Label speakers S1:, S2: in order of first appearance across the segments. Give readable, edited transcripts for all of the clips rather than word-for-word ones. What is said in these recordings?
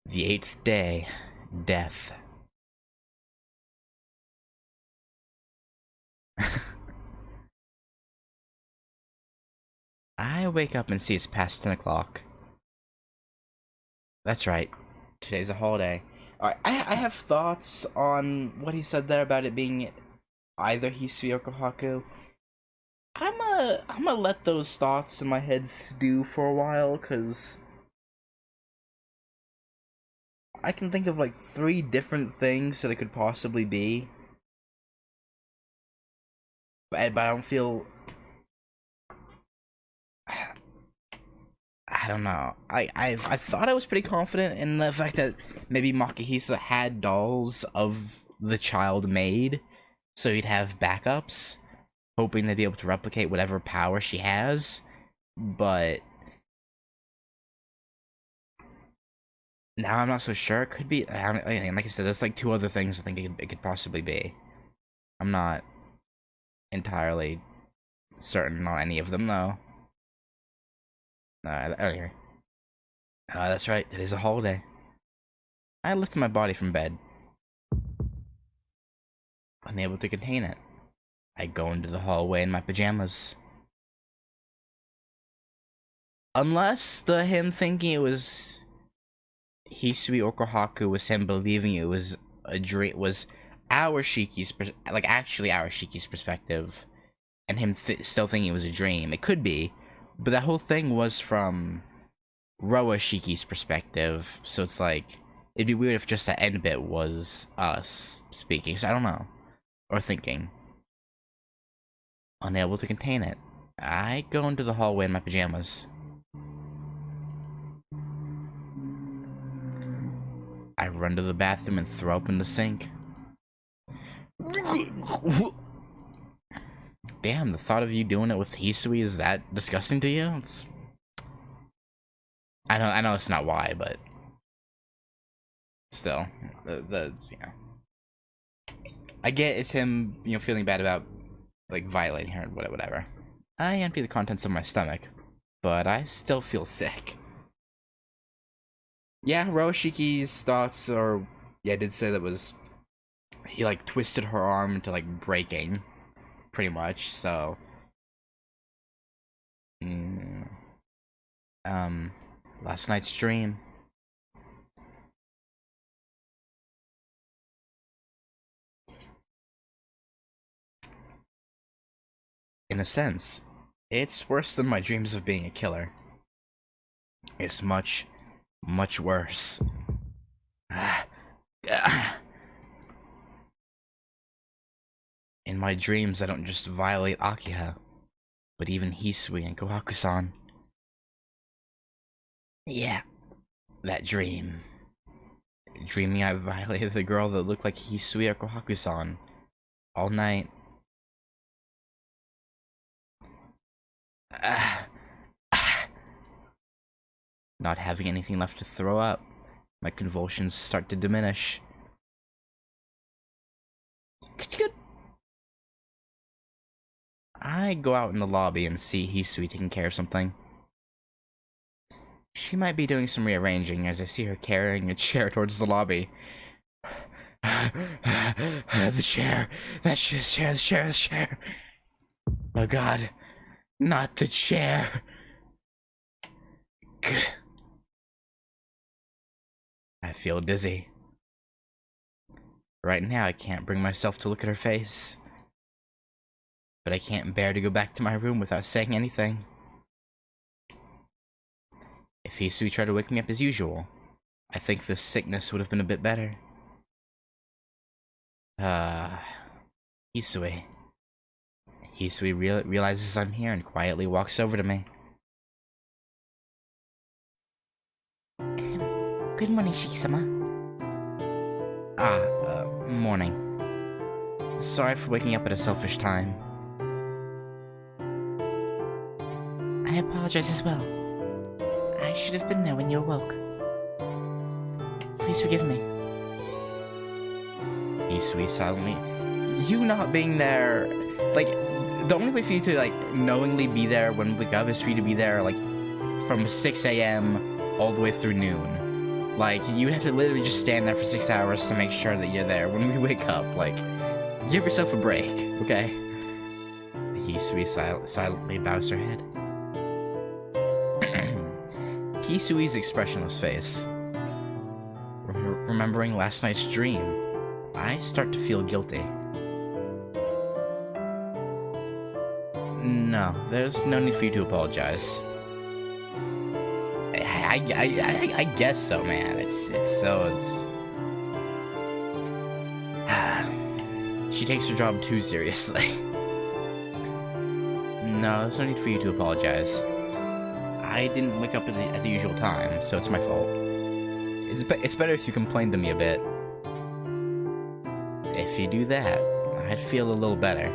S1: The eighth day. Death. I wake up and see it's past 10 o'clock. That's right. Today's a holiday. Alright, I have thoughts on what he said there about it being either Hisui or Kohaku. I'm gonna let those thoughts in my head stew for a while, because I can think of like 3 different things that it could possibly be. But I don't feel... I don't know. I thought I was pretty confident in the fact that maybe Makihisa had dolls of the child made, so he'd have backups, hoping they'd be able to replicate whatever power she has. But now I'm not so sure. It could be. Like I said, there's like 2 other things I think it could possibly be. I'm not entirely certain on any of them though. Anyway. That's right, today's a holiday. I lifted my body from bed, unable to contain it. I go into the hallway in my pajamas. Unless him thinking it was Hisui or Kohaku was him believing it was a dream, was our Shiki's, actually our Shiki's perspective, and him still thinking it was a dream. It could be. But that whole thing was from Roa Shiki's perspective, so it's like, it'd be weird if just the end bit was us speaking, so I don't know. Or thinking. Unable to contain it. I go into the hallway in my pajamas. I run to the bathroom and throw up in the sink. Damn, the thought of you doing it with Hisui is that disgusting to you? I know it's not why, but still, I get it's him, feeling bad about like violating her, whatever. I empty the contents of my stomach, but I still feel sick. Yeah, Roshiki's thoughts are, I did say that was, he like twisted her arm into like breaking, pretty much, so. Last night's dream. In a sense, it's worse than my dreams of being a killer. It's much, much worse. In my dreams, I don't just violate Akiha, but even Hisui and Kohaku-san. Yeah, that dream. Dreaming I violated the girl that looked like Hisui or Kohaku-san. All night. Not having anything left to throw up, my convulsions start to diminish. I go out in the lobby and see Hisui taking care of something. She might be doing some rearranging as I see her carrying a chair towards the lobby. The chair. The chair. Oh god. Not the chair. I feel dizzy. Right now I can't bring myself to look at her face. But I can't bear to go back to my room without saying anything. If Hisui tried to wake me up as usual, I think this sickness would have been a bit better. Hisui. Hisui realizes I'm here and quietly walks over to me. Good morning, Shiki-sama. Morning. Sorry for waking up at a selfish time. I apologize as well. I should have been there when you awoke. Please forgive me. Hisui silently. You not being there, like, the only way for you to, like, knowingly be there when we wake up is for you to be there, like, from 6 a.m. all the way through noon. Like, you'd have to literally just stand there for 6 hours to make sure that you're there when we wake up. Like, give yourself a break, okay? Hisui silently bows her head. Hisui's expressionless face. Remembering last night's dream, I start to feel guilty. No, there's no need for you to apologize. I guess so, man. She takes her job too seriously. No, there's no need for you to apologize. I didn't wake up at the usual time, so it's my fault. It's better if you complain to me a bit. If you do that, I'd feel a little better.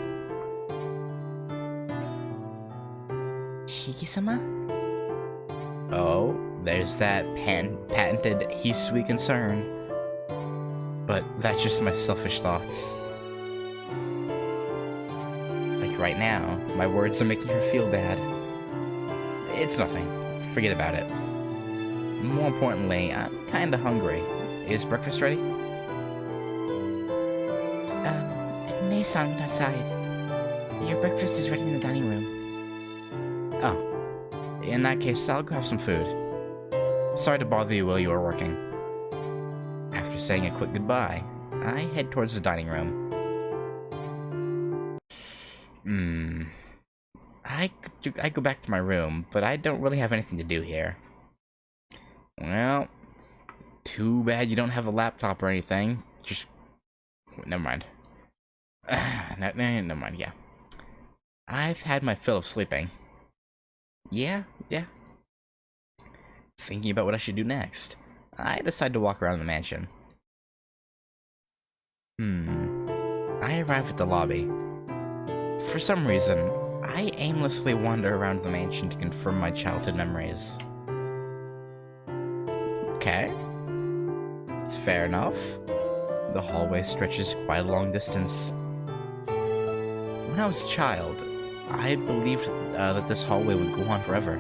S1: Shiki-sama? Oh, there's that patented Hisui concern. But that's just my selfish thoughts. Like right now, my words are making her feel bad. It's nothing. Forget about it. More importantly, I'm kinda hungry. Is breakfast ready?
S2: Nei-san went outside. Your breakfast is ready in the dining room.
S1: Oh. In that case, I'll go have some food. Sorry to bother you while you were working. After saying a quick goodbye, I head towards the dining room. I go back to my room, but I don't really have anything to do here. Well, too bad you don't have a laptop or anything. Just... never mind. Never mind, yeah. I've had my fill of sleeping. Yeah. Thinking about what I should do next, I decide to walk around the mansion. I arrive at the lobby. For some reason, I aimlessly wander around the mansion to confirm my childhood memories. Okay. It's fair enough. The hallway stretches quite a long distance. When I was a child, I believed that this hallway would go on forever.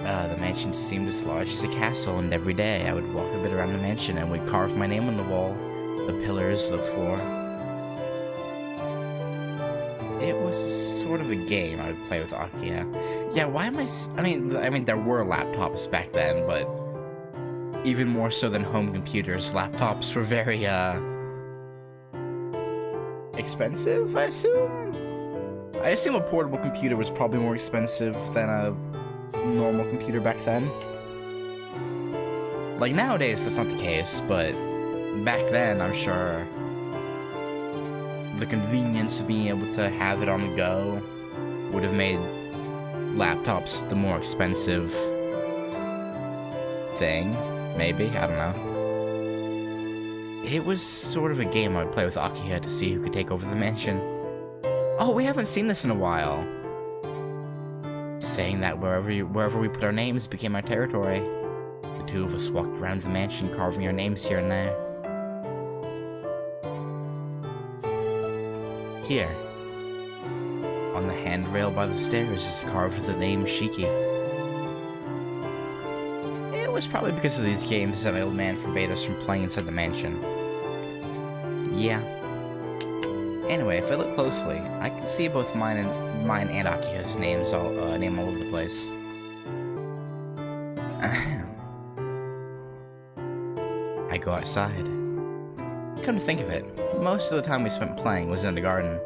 S1: The mansion seemed as large as a castle, and every day I would walk a bit around the mansion and would carve my name on the wall, the pillars, the floor. It was sort of a game I would play with Akiya. Yeah, why am I mean, there were laptops back then, but even more so than home computers, laptops were very, expensive, I assume? I assume a portable computer was probably more expensive than a normal computer back then. Like, nowadays, that's not the case, but back then, I'm sure the convenience of being able to have it on the go would have made laptops the more expensive thing. Maybe, I don't know. It was sort of a game I would play with Akiya to see who could take over the mansion. Oh, we haven't seen this in a while. Saying that wherever we put our names became our territory. The two of us walked around the mansion carving our names here and there. Here, on the handrail by the stairs, is carved the name Shiki. It was probably because of these games that my old man forbade us from playing inside the mansion. Yeah. Anyway, if I look closely, I can see both mine and Akiya's names all over the place. I go outside. Come to think of it, most of the time we spent playing was in the garden.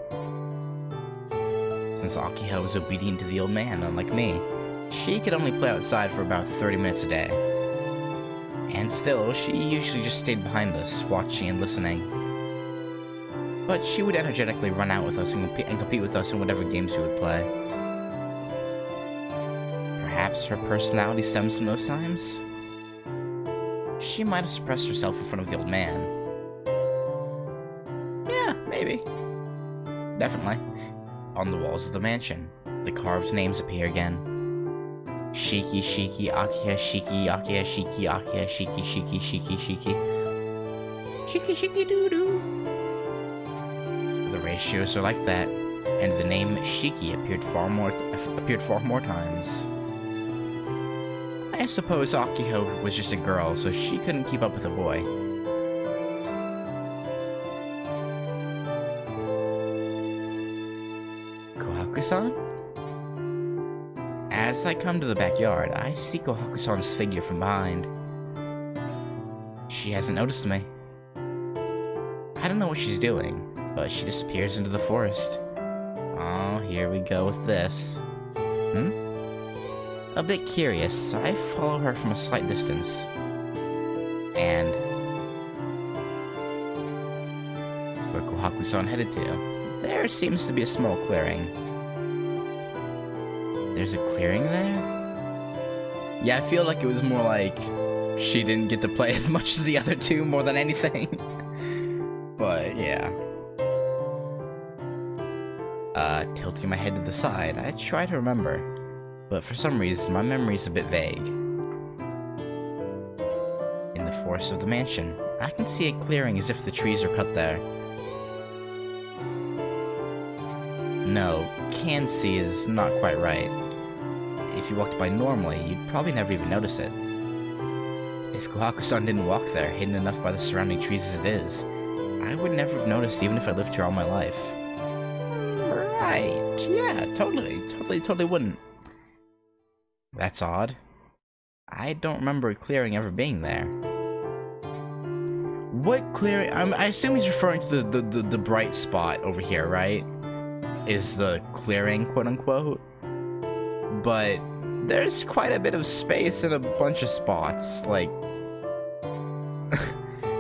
S1: Since Akiya was obedient to the old man, unlike me, she could only play outside for about 30 minutes a day. And still, she usually just stayed behind us, watching and listening. But she would energetically run out with us and compete with us in whatever games we would play. Perhaps her personality stems from those times? She might have suppressed herself in front of the old man. Yeah, maybe. Definitely. On the walls of the mansion, the carved names appear again. Shiki, Shiki, Akiya, Shiki, Akiya, Shiki, Akiya, Shiki, Shiki, Shiki, Shiki. Shiki, Shiki, doo-doo. The ratios are like that, and the name Shiki appeared far more times. I suppose Akiho was just a girl, so she couldn't keep up with a boy. Kohaku-san? As I come to the backyard, I see Kohaku-san's figure from behind. She hasn't noticed me. I don't know what she's doing, but she disappears into the forest. Oh, here we go with this. A bit curious, I follow her from a slight distance. And where Kohaku-san headed to, there seems to be a small clearing. There's a clearing there? Yeah, I feel like it was more like she didn't get to play as much as the other two more than anything. But, yeah. Tilting my head to the side, I try to remember. But for some reason, my memory's a bit vague. In the forest of the mansion, I can see a clearing as if the trees are cut there. No, can see is not quite right. If you walked by normally, you'd probably never even notice it. If Kohaku-san didn't walk there, hidden enough by the surrounding trees as it is, I would never have noticed even if I lived here all my life. Right, yeah, totally wouldn't. That's odd. I don't remember a clearing ever being there. What clearing? I assume he's referring to the bright spot over here, right? Is the clearing, quote unquote. But there's quite a bit of space in a bunch of spots, like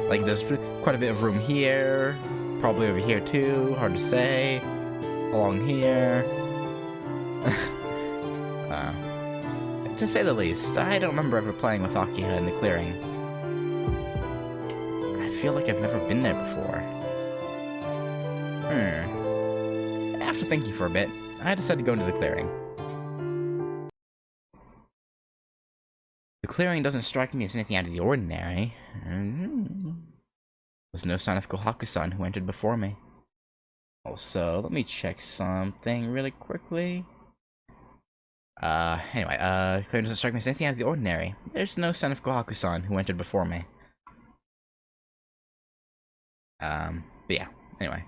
S1: like there's quite a bit of room here, probably over here too, hard to say, along here. To say the least, I don't remember ever playing with Akiha in the clearing. I feel like I've never been there before. After thinking for a bit, I decided to go into the clearing. The clearing doesn't strike me as anything out of the ordinary. There's no sign of Kohaku-san who entered before me. Also, let me check something really quickly. Anyway, the clearing doesn't strike me as anything out of the ordinary. There's no sign of Kohaku-san who entered before me. But yeah, anyway.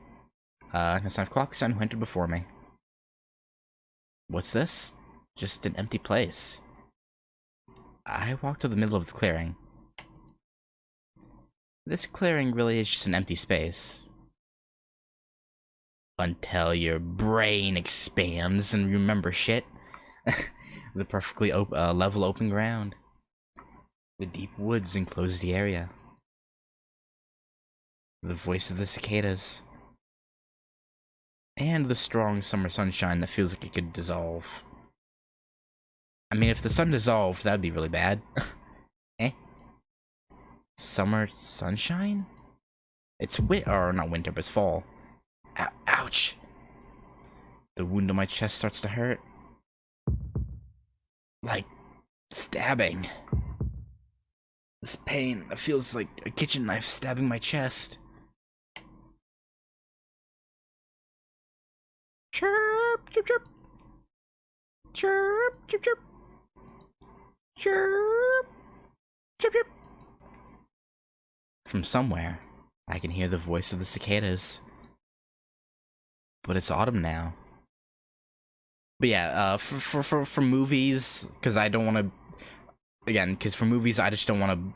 S1: No sign of Kohaku-san who entered before me. What's this? Just an empty place. I walked to the middle of the clearing. This clearing really is just an empty space. Until your brain expands and you remember shit. The perfectly level open ground. The deep woods enclose the area. The voice of the cicadas. And the strong summer sunshine that feels like it could dissolve. I mean, if the sun dissolved, that'd be really bad. Summer sunshine? It's or not winter, but it's fall. Ouch! The wound on my chest starts to hurt. Like stabbing. This pain, it feels like a kitchen knife stabbing my chest. Chirp, chirp, chirp. Chirp, chirp, chirp. Chirp, chirp, chirp. From somewhere, I can hear the voice of the cicadas. But it's autumn now. But yeah, for movies, because I don't want to, again, because for movies I just don't want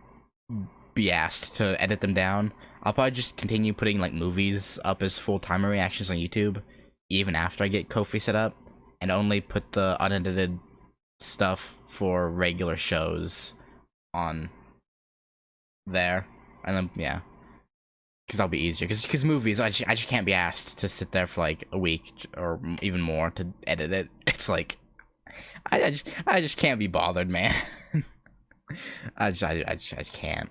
S1: to be asked to edit them down. I'll probably just continue putting like movies up as full timer reactions on YouTube, even after I get Ko-fi set up, and only put the unedited stuff for regular shows on there. And then, yeah. Because that'll be easier. Because movies, I just can't be asked to sit there for like a week or even more to edit it. It's like, I just can't be bothered, man. I just can't.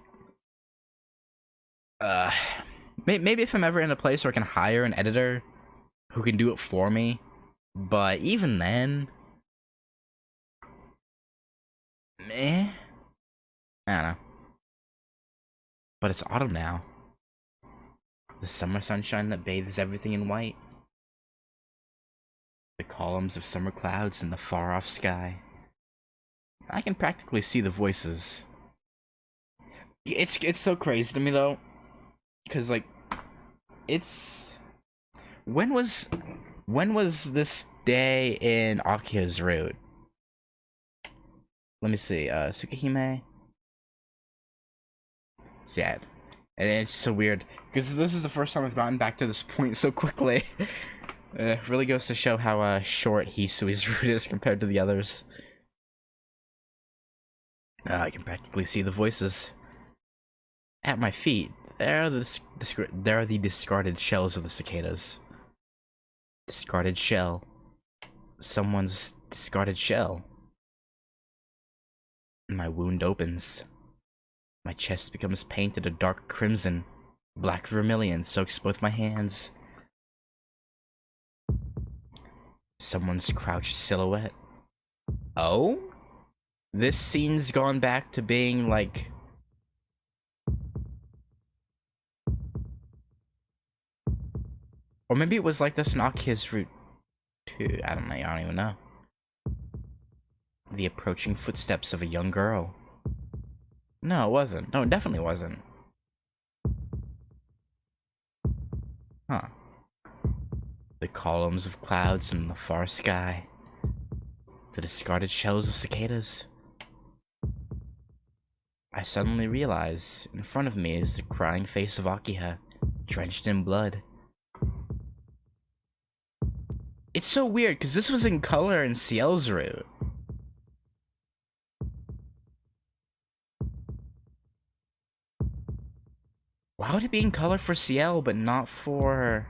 S1: Maybe if I'm ever in a place where I can hire an editor who can do it for me. But even then, I don't know. But it's autumn now. The summer sunshine that bathes everything in white. The columns of summer clouds in the far-off sky. I can practically see the voices. It's so crazy to me though, because like, it's when was this day in Akiha's route? Let me see. Tsukihime. Sad. And it's so weird because this is the first time I've gotten back to this point so quickly. Really goes to show how short Hisui's route is compared to the others. I can practically see the voices. At my feet, there are the discarded shells of the cicadas. Discarded shell. Someone's discarded shell. My wound opens. My chest becomes painted a dark crimson. Black vermilion soaks both my hands. Someone's crouched silhouette. Oh? This scene's gone back to being like... Or maybe it was like this in Akiha's route too. I don't even know. The approaching footsteps of a young girl. No, it wasn't. No, it definitely wasn't. Huh. The columns of clouds in the far sky. The discarded shells of cicadas. I suddenly realize in front of me is the crying face of Akiha, drenched in blood. It's so weird, because this was in color in Ciel's route. Why would it be in color for Ciel, but not for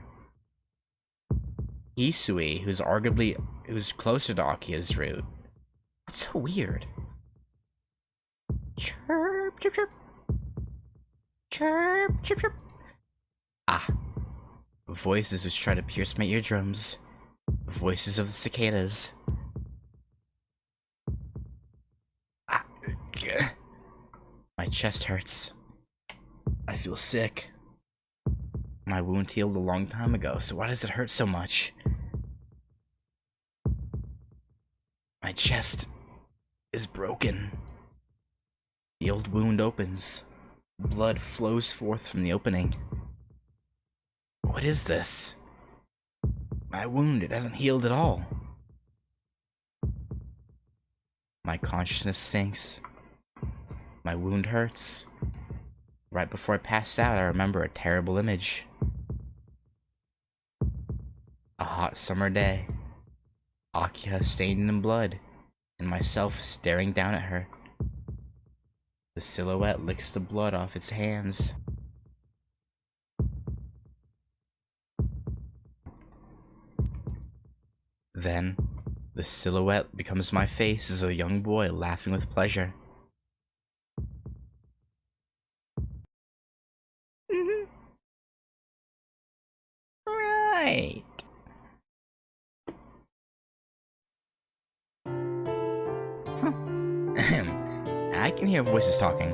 S1: Hisui, who's closer to Akiha's route? That's so weird. Chirp, chirp, chirp. Chirp, chirp, chirp. Ah. Voices which try to pierce my eardrums. Voices of the cicadas. Ah. My chest hurts. I feel sick. My wound healed a long time ago, so why does it hurt so much? My chest is broken. The old wound opens. Blood flows forth from the opening. What is this? My wound, it hasn't healed at all. My consciousness sinks. My wound hurts. Right before I passed out, I remember a terrible image. A hot summer day. Akiha stained in blood, and myself staring down at her. The silhouette licks the blood off its hands. Then, the silhouette becomes my face as a young boy laughing with pleasure. Right. Huh. I can hear voices talking.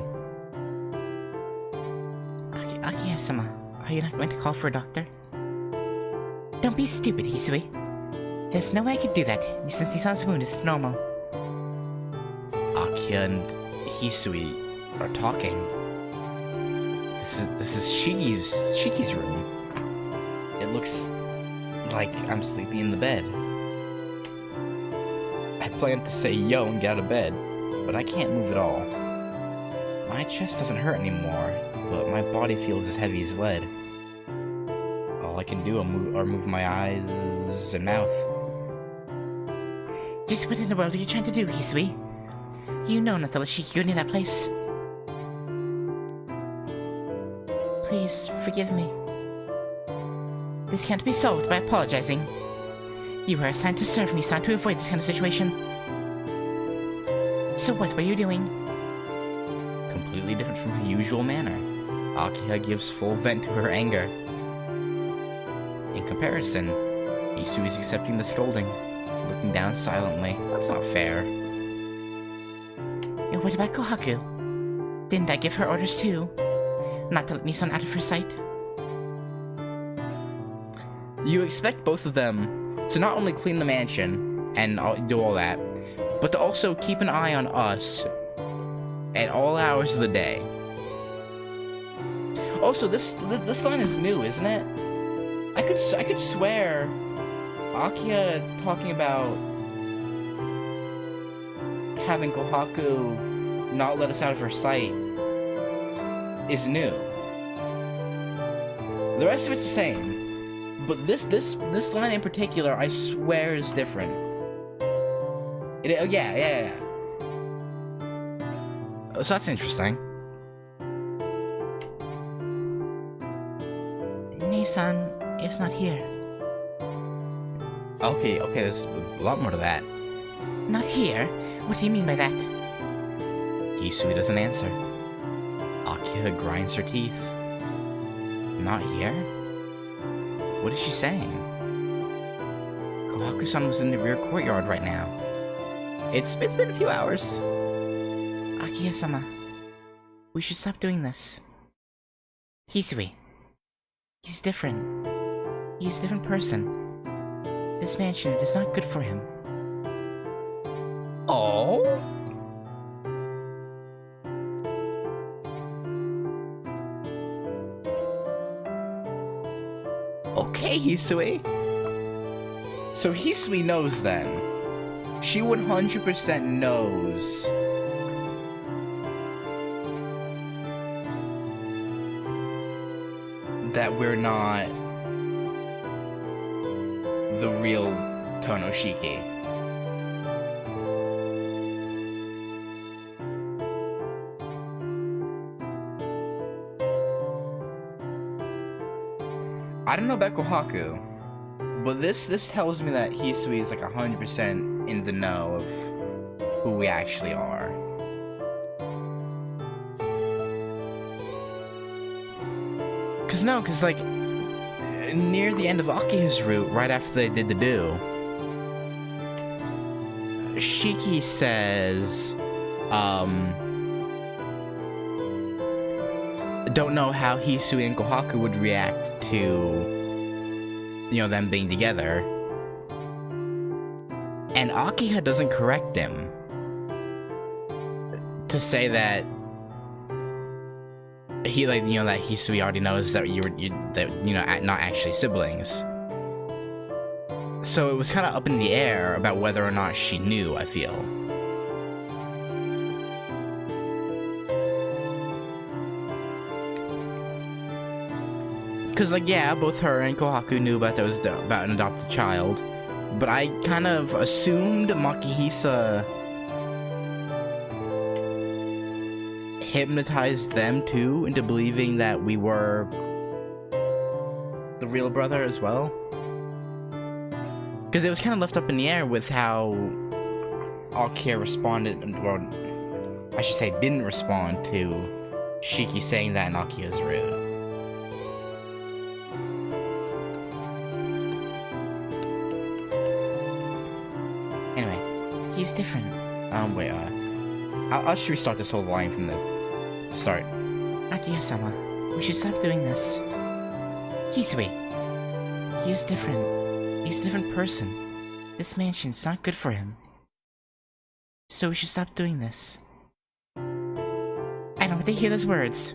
S2: Akiha-sama, are you not going to call for a doctor? Don't be stupid, Hisui. There's no way I could do that, since Nisan's wound is normal.
S1: Akiha and Hisui are talking. This is Shiki's room. It looks like I'm sleeping in the bed. I planned to say yo and get out of bed, but I can't move at all. My chest doesn't hurt anymore, but my body feels as heavy as lead. All I can do are move my eyes and mouth.
S2: Just what in the world are you trying to do, Hisui? You know not to let Shiki go near that place. Please, forgive me. This can't be solved by apologizing. You were assigned to serve Nisan to avoid this kind of situation. So what were you doing?
S1: Completely different from her usual manner. Akiha gives full vent to her anger. In comparison, Hisui's accepting the scolding, looking down silently. That's not fair.
S2: And what about Kohaku? Didn't I give her orders too? Not to let Nisan out of her sight?
S1: You expect both of them to not only clean the mansion and do all that, but to also keep an eye on us at all hours of the day. Also, this line is new, isn't it? I could swear Akiya talking about having Kohaku not let us out of her sight is new. The rest of it's the same, but this line in particular, I swear, is different. Yeah. So that's interesting.
S2: Nissan is not here.
S1: Okay, there's a lot more to that.
S2: Not here? What do you mean by that?
S1: Hisui doesn't answer. Akiya grinds her teeth. Not here? What is she saying? Kohaku-san was in the rear courtyard right now. It's been a few hours.
S2: Akiya-sama, we should stop doing this. Hisui. He's different. He's a different person. This mansion is not good for him.
S1: Oh? Okay, Hisui. So Hisui knows then. She 100% knows that we're not the real Tonoshiki. I don't know about Kohaku, but this tells me that Hisui is like 100% in the know of who we actually are. Cause like near the end of Akiha's route, right after they did the do, Shiki says, don't know how Hisui and Kohaku would react to, you know, them being together. And Akiha doesn't correct him to say that he, like, you know, that Hisui already knows that not actually siblings. So it was kind of up in the air about whether or not she knew, I feel. Because, like, yeah, both her and Kohaku knew about an adopted child, but I kind of assumed Makihisa hypnotized them too into believing that we were the real brother as well. Because it was kind of left up in the air with how Akiha responded, or I should say didn't respond to Shiki saying that in Akiha's route.
S2: Anyway, he's different.
S1: Wait, I'll just restart this whole line from the start.
S2: Akiya-sama, we should stop doing this. Hisui. He is different. He's a different person. This mansion's not good for him. So we should stop doing this. I don't want to hear those words.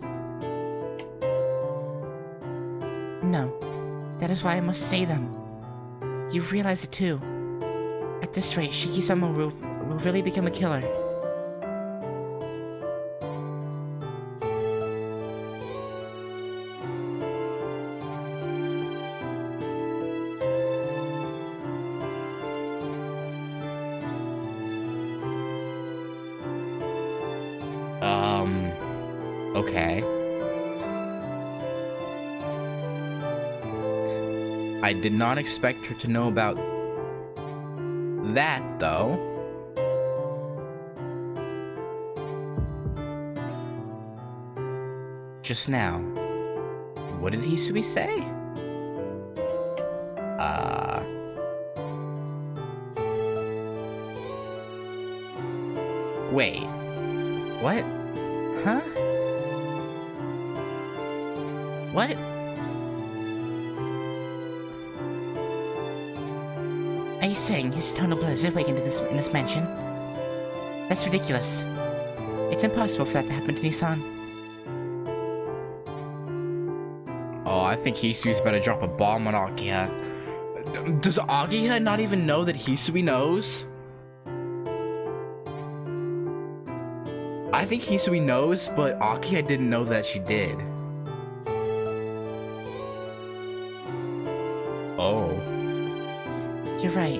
S2: No. That is why I must say them. You realize it too. At this rate, Shiki-sama will really become a killer.
S1: Okay. I did not expect her to know about that, though. Just now, what did Hisui say? Wait. What? Huh? What?
S2: Are you saying his tonal blood is awakened in this mansion? That's ridiculous. It's impossible for that to happen to Nissan.
S1: Oh, I think Hisui's better drop a bomb on Akiha. Does Akiha not even know that Hisui knows? I think Hisui knows, but Akiha didn't know that she did. Oh.
S2: You're right.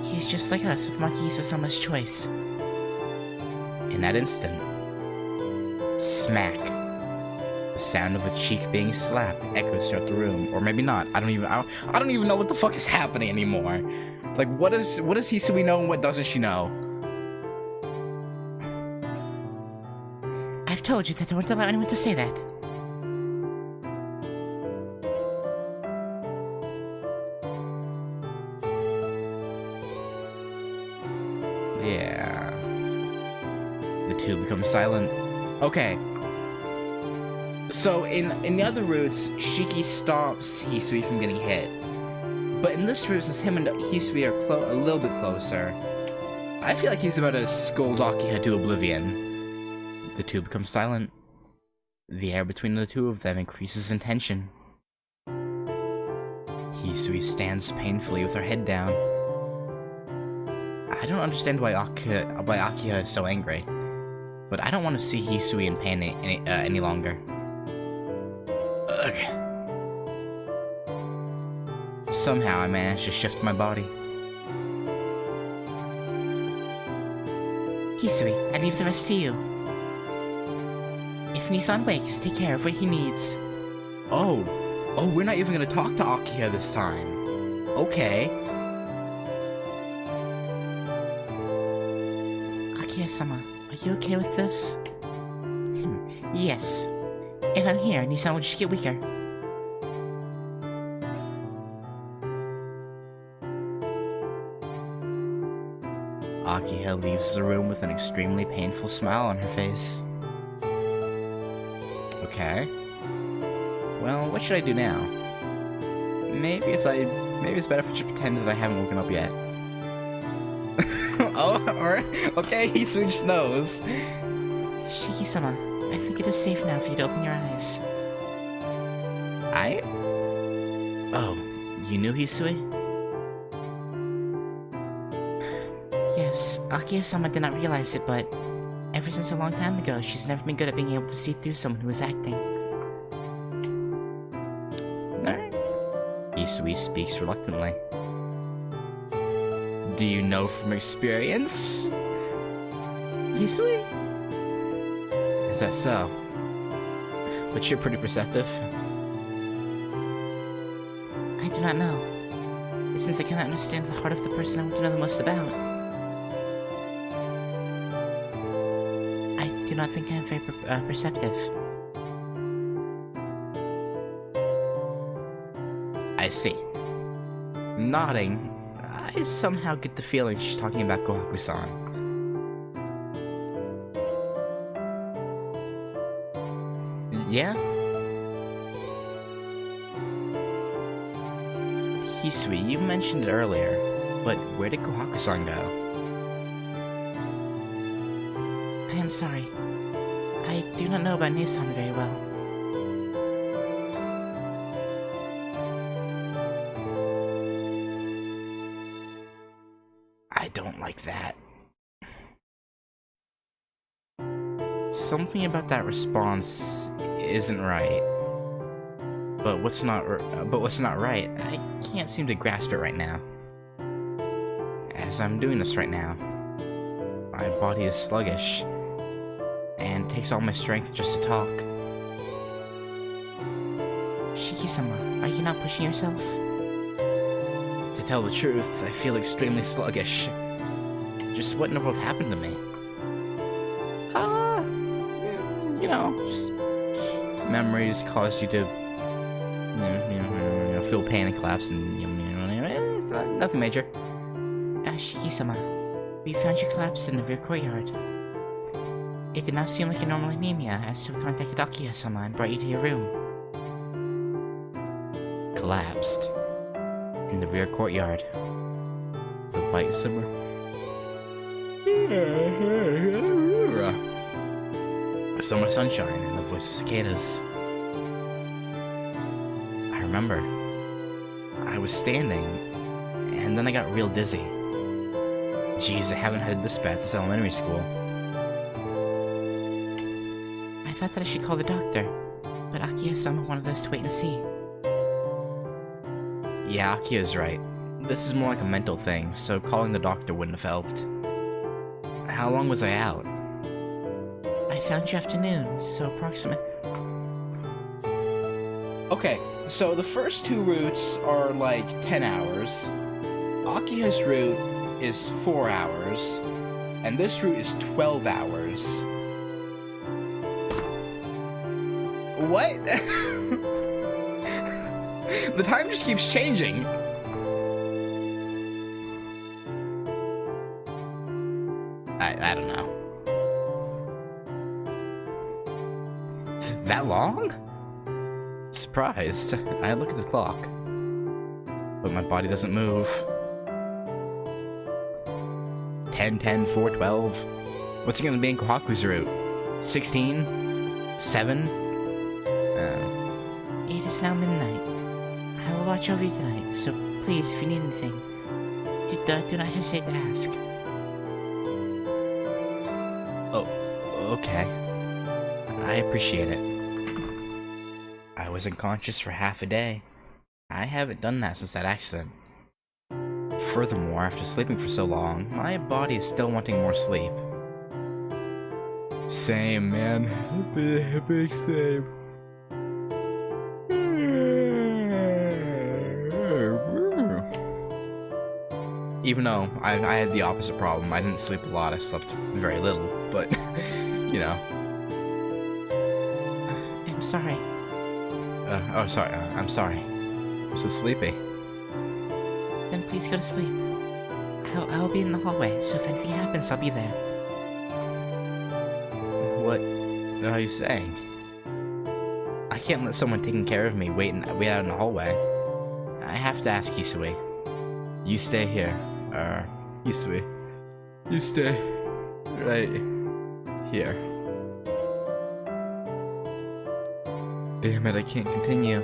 S2: He's just like us with Maki Isasama's choice.
S1: In that instant, smack. The sound of a cheek being slapped echoes throughout the room, or maybe not. I don't even know what the fuck is happening anymore. Like, what does Hisui know and what doesn't she know?
S2: I've told you that I won't allow anyone to say that.
S1: Yeah. The two become silent. Okay. So in the other routes, Shiki stops Hisui from getting hit. But in this route, since him and Hisui are a little bit closer, I feel like he's about to scold Akiha to oblivion. The two become silent. The air between the two of them increases in tension. Hisui stands painfully with her head down. I don't understand why Akiha is so angry, but I don't want to see Hisui in pain any longer. Ugh. Somehow I managed to shift my body.
S2: Hisui, I leave the rest to you. If Nissan wakes, take care of what he needs.
S1: Oh, we're not even gonna talk to Akiha this time. Okay.
S2: Akiha-sama, are you okay with this? Yes. If I'm here, Nissan will just get weaker.
S1: Akiha leaves the room with an extremely painful smile on her face. Okay. Well, what should I do now? Maybe it's better if I just pretend that I haven't woken up yet. Oh, alright. Okay, Hisui just knows.
S2: Shiki-sama, I think it is safe now for you to open your eyes.
S1: Oh, you knew Hisui?
S2: Yes, Akiha-sama did not realize it, but ever since a long time ago, she's never been good at being able to see through someone who is acting.
S1: Alright. Hisui speaks reluctantly. Do you know from experience?
S2: Hisui?
S1: Is that so? But you're pretty perceptive.
S2: I do not know. Since I cannot understand the heart of the person I want to know the most about. I do not think I am very perceptive.
S1: I see. Nodding, I somehow get the feeling she's talking about Kohaku-san. Yeah? Hisui, you mentioned it earlier, but where did Kohaku-san go?
S2: I am sorry. I do not know about Nissan very well.
S1: I don't like that. Something about that response isn't right. But what's not right? I can't seem to grasp it right now. As I'm doing this right now, my body is sluggish, and it takes all my strength just to talk.
S2: Shiki-sama, are you not pushing yourself?
S1: To tell the truth, I feel extremely sluggish. Just what in the world happened to me? You know, just memories cause you to feel pain and collapse, and it's nothing major.
S2: Shiki-sama, we found you collapsed in the rear courtyard. It did not seem like a normal anemia, as we contacted Akiha-sama and brought you to your room.
S1: Collapsed in the rear courtyard. The white summer. Summer sunshine and the voice of cicadas. I remember. I was standing, and then I got real dizzy. Jeez, I haven't had this bad since elementary school.
S2: I thought that I should call the doctor, but Akiya-sama wanted us to wait and see.
S1: Yeah, Akia's right. This is more like a mental thing, so calling the doctor wouldn't have helped. How long was I out?
S2: I found you afternoon, so approximate.
S1: Okay, so the first two routes are like 10 hours. Akia's route is 4 hours, and this route is 12 hours. What? The time just keeps changing. I don't know. That long? Surprised. I look at the clock, but my body doesn't move. 10, 10, 4, 12. What's it gonna be in Kohaku's route? 16? 7?
S2: It is now midnight. I will watch over you tonight, so please, if you need anything, do not hesitate to ask.
S1: Oh, okay. I appreciate it. I was unconscious for half a day. I haven't done that since that accident. Furthermore, after sleeping for so long, my body is still wanting more sleep. Same, man. Big same. Even though I had the opposite problem. I didn't sleep a lot, I slept very little, but, you know.
S2: I'm sorry.
S1: Sorry, I'm sorry. I'm so sleepy.
S2: Then please go to sleep. I'll be in the hallway, so if anything happens, I'll be there.
S1: What are you saying? I can't let someone taking care of me wait out in the hallway. I have to ask Hisui. You stay here. Hisui. You stay right here. Damn it, I can't continue.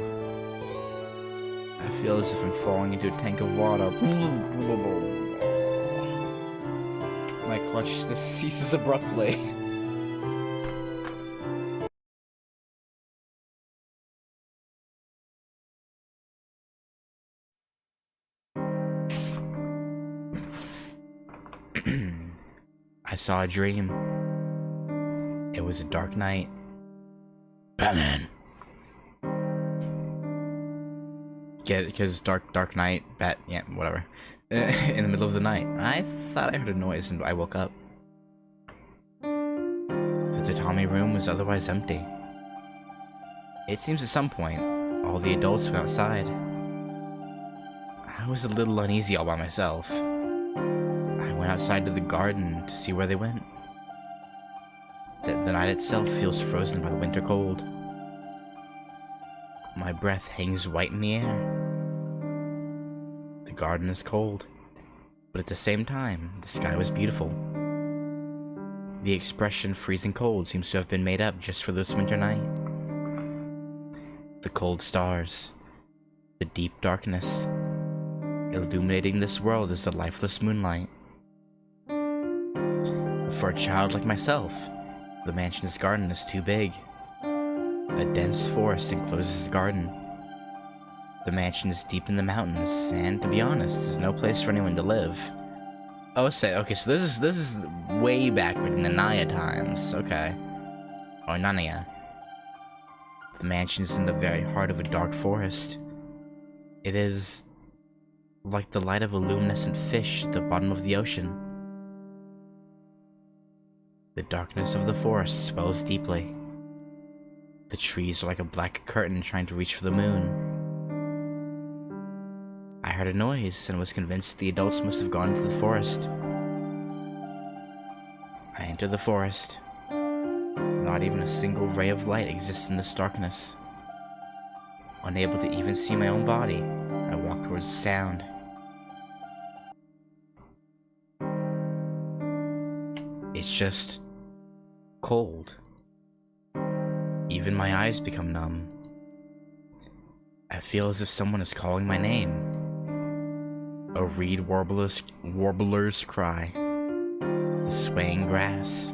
S1: I feel as if I'm falling into a tank of water. My consciousness ceases abruptly. I saw a dream. It was a dark night. Batman. Get it? Because dark night, yeah, whatever. In the middle of the night. I thought I heard a noise and I woke up. The tatami room was otherwise empty. It seems at some point, all the adults went outside. I was a little uneasy all by myself. I went outside to the garden to see where they went. The night itself feels frozen by the winter cold. My breath hangs white in the air. The garden is cold, but at the same time, the sky was beautiful. The expression freezing cold seems to have been made up just for this winter night. The cold stars, the deep darkness, illuminating this world is the lifeless moonlight. For a child like myself, the mansion's garden is too big. A dense forest encloses the garden. The mansion is deep in the mountains, and to be honest, there's no place for anyone to live. Oh, okay, so this is way back, like in the Naya times. Okay. Or Nanaya. The mansion is in the very heart of a dark forest. It is like the light of a luminescent fish at the bottom of the ocean. The darkness of the forest swells deeply. The trees are like a black curtain trying to reach for the moon. I heard a noise and was convinced the adults must have gone into the forest. I entered the forest. Not even a single ray of light exists in this darkness. Unable to even see my own body, I walked towards the sound. It's just cold. Even my eyes become numb. I feel as if someone is calling my name. A reed warbler's cry. The swaying grass.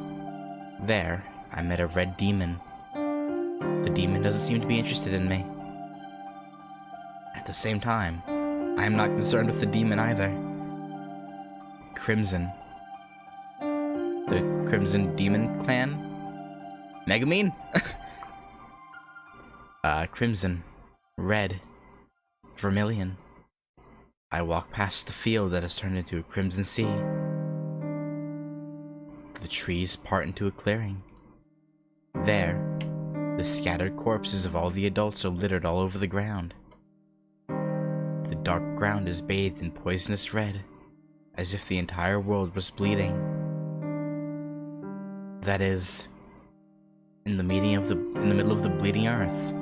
S1: There, I met a red demon. The demon doesn't seem to be interested in me. At the same time, I am not concerned with the demon either. Crimson. The Crimson Demon Clan? Megumin? Crimson. Red. Vermilion. I walk past the field that has turned into a crimson sea. The trees part into a clearing. There, the scattered corpses of all the adults are littered all over the ground. The dark ground is bathed in poisonous red, as if the entire world was bleeding. That is, in the middle of the bleeding earth,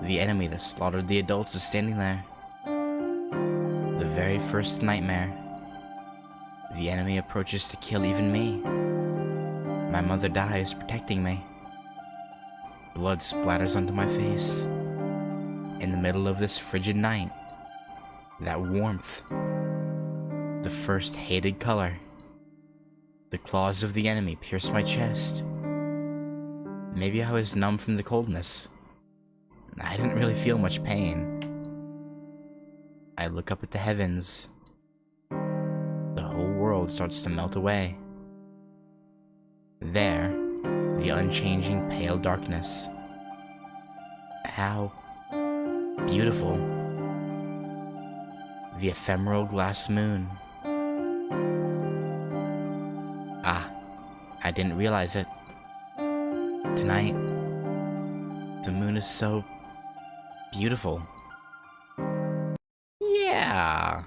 S1: the enemy that slaughtered the adults is standing there. The very first nightmare. The enemy approaches to kill even me. My mother dies protecting me. Blood splatters onto my face. In the middle of this frigid night, that warmth, the first hated color. The claws of the enemy pierce my chest. Maybe I was numb from the coldness. I didn't really feel much pain. I look up at the heavens. The whole world starts to melt away. There, the unchanging pale darkness. How beautiful. The ephemeral glass moon. Ah, I didn't realize it. Tonight, the moon is so beautiful. Yeah.